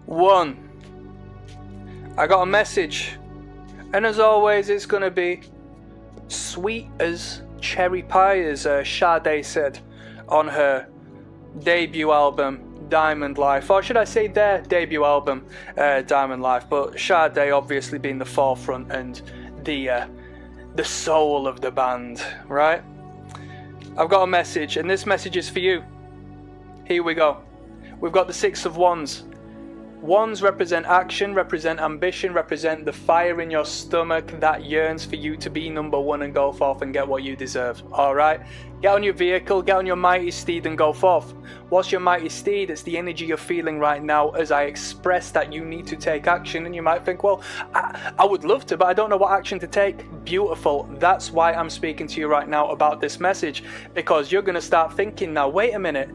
1. I got a message, and as always it's gonna be sweet as cherry pie, as Sade said on her debut album Diamond Life, or should I say their debut album Diamond Life, but Sade obviously being the forefront and the soul of the band, right? I've got a message, and this message is for you. Here we go. We've got the 6 of Wands. Wands represent action, represent ambition, represent the fire in your stomach that yearns for you to be number one and go forth and get what you deserve. Alright? Get on your vehicle, get on your mighty steed and go forth. What's your mighty steed? It's the energy you're feeling right now as I express that you need to take action. And you might think, well, I would love to, but I don't know what action to take. Beautiful. That's why I'm speaking to you right now about this message. Because you're going to start thinking now, wait a minute.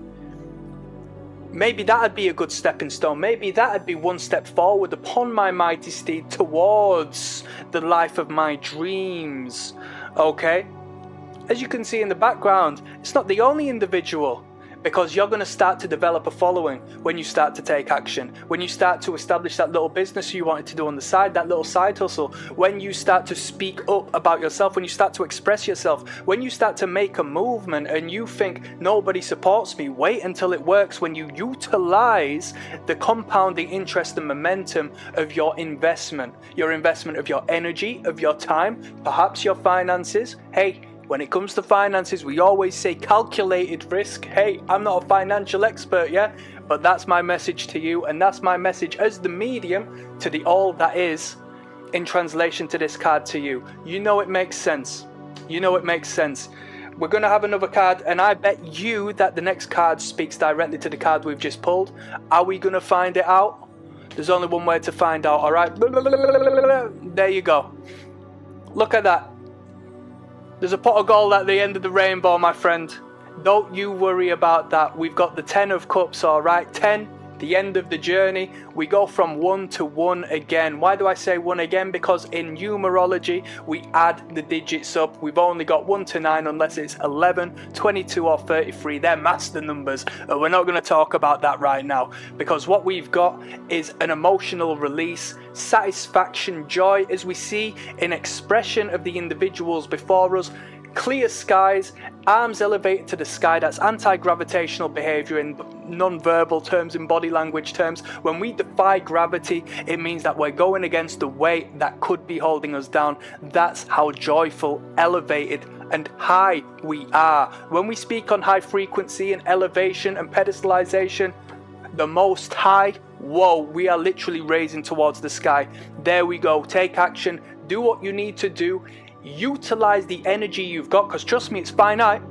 Maybe that'd be a good stepping stone. Maybe that'd be one step forward upon my mighty steed towards the life of my dreams. Okay? As you can see in the background, it's not the only individual, because you're going to start to develop a following when you start to take action, when you start to establish that little business you wanted to do on the side, that little side hustle, when you start to speak up about yourself, when you start to express yourself, when you start to make a movement and you think nobody supports me. Wait until it works when you utilize the compounding interest and momentum of your investment of your energy, of your time, perhaps your finances. Hey, when it comes to finances, we always say calculated risk. Hey, I'm not a financial expert, yeah? But that's my message to you, and that's my message as the medium to the all that is in translation to this card to you. You know it makes sense. You know it makes sense. We're going to have another card, and I bet you that the next card speaks directly to the card we've just pulled. Are we going to find it out? There's only one way to find out, alright? There you go. Look at that. There's a pot of gold at the end of the rainbow, my friend. Don't you worry about that. We've got the 10 of cups, alright? 10, the end of the journey. We go from 1 to 1 again. Why do I say 1 again? Because in numerology, we add the digits up. We've only got 1 to 9 unless it's 11, 22 or 33. They're master numbers. We're not going to talk about that right now, because what we've got is an emotional release, satisfaction, joy, as we see in expression of the individuals before us. Clear skies, arms elevated to the sky. That's anti-gravitational behavior in non-verbal terms, in body language terms. When we defy gravity, it means that we're going against the weight that could be holding us down. That's how joyful, elevated and high we are. When we speak on high frequency and elevation and pedestalization, the most high, whoa, we are literally raising towards the sky. There we go. Take action. Do what you need to do. Utilize the energy you've got, because trust me, it's finite.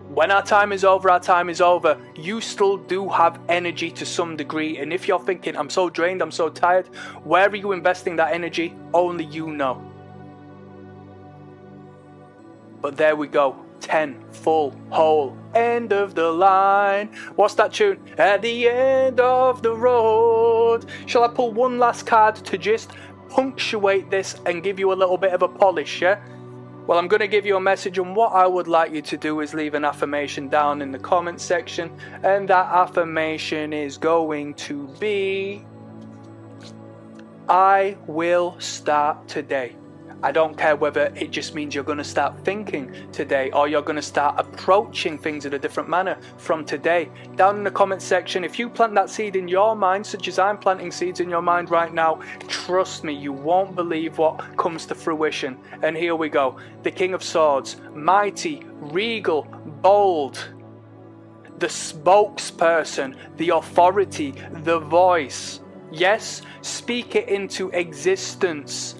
When our time is over, our time is over. You still do have energy to some degree, and if you're thinking, I'm so drained, I'm so tired, where are you investing that energy? Only you know. But there we go. 10, full, whole, end of the line. What's that tune? At the end of the road. Shall I pull one last card to just punctuate this and give you a little bit of a polish, yeah? Well, I'm going to give you a message, and what I would like you to do is leave an affirmation down in the comment section, and that affirmation is going to be, I will start today. I don't care whether it just means you're going to start thinking today, or you're going to start approaching things in a different manner from today. Down in the comment section, if you plant that seed in your mind, such as I'm planting seeds in your mind right now, trust me, you won't believe what comes to fruition. And here we go. The King of Swords, mighty, regal, bold, the spokesperson, the authority, the voice. Yes, speak it into existence.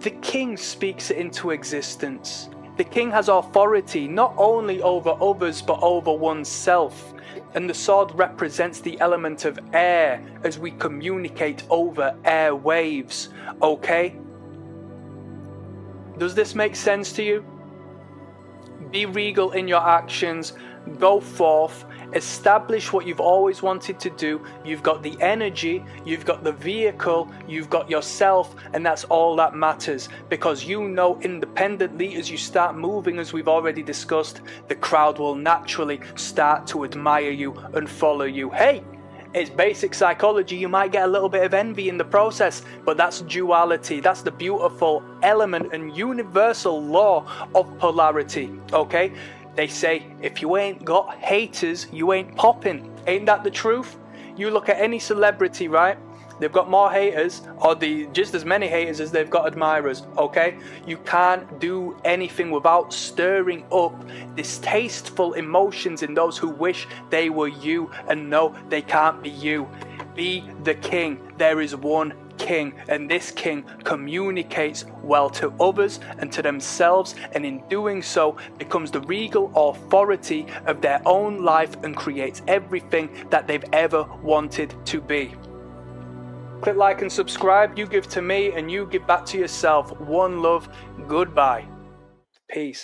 The king speaks it into existence. The king has authority not only over others but over oneself. And the sword represents the element of air as we communicate over air waves. Okay? Does this make sense to you? Be regal in your actions. Go forth. Establish what you've always wanted to do. You've got the energy, you've got the vehicle, you've got yourself, and that's all that matters. Because you know independently, as you start moving, as we've already discussed, the crowd will naturally start to admire you and follow you. Hey, It's basic psychology. You might get a little bit of envy in the process, but that's duality. That's the beautiful element and universal law of polarity, okay? They say, if you ain't got haters, you ain't popping. Ain't that the truth? You look at any celebrity, right? They've got more haters, or just as many haters as they've got admirers, okay? You can't do anything without stirring up distasteful emotions in those who wish they were you, and no, they can't be you. Be the king. There is one king, and this king communicates well to others and to themselves, and in doing so becomes the regal authority of their own life and creates everything that they've ever wanted to be. Click like and subscribe. You give to me and you give back to yourself. One love. Goodbye. Peace.